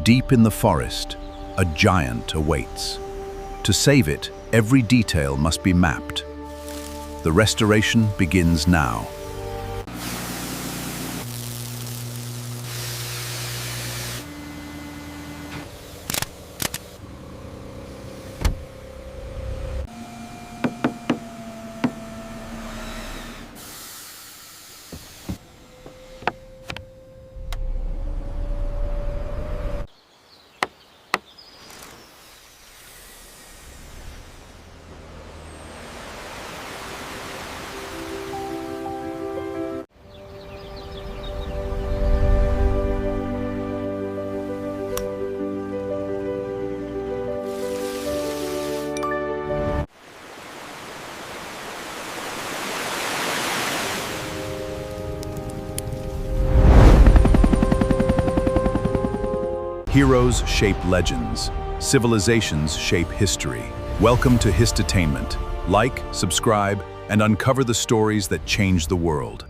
Deep in the forest, a giant awaits. To save it, every detail must be mapped. The restoration begins now. Heroes shape legends. Civilizations shape history. Welcome to Histotainment. Like, subscribe, and uncover the stories that change the world.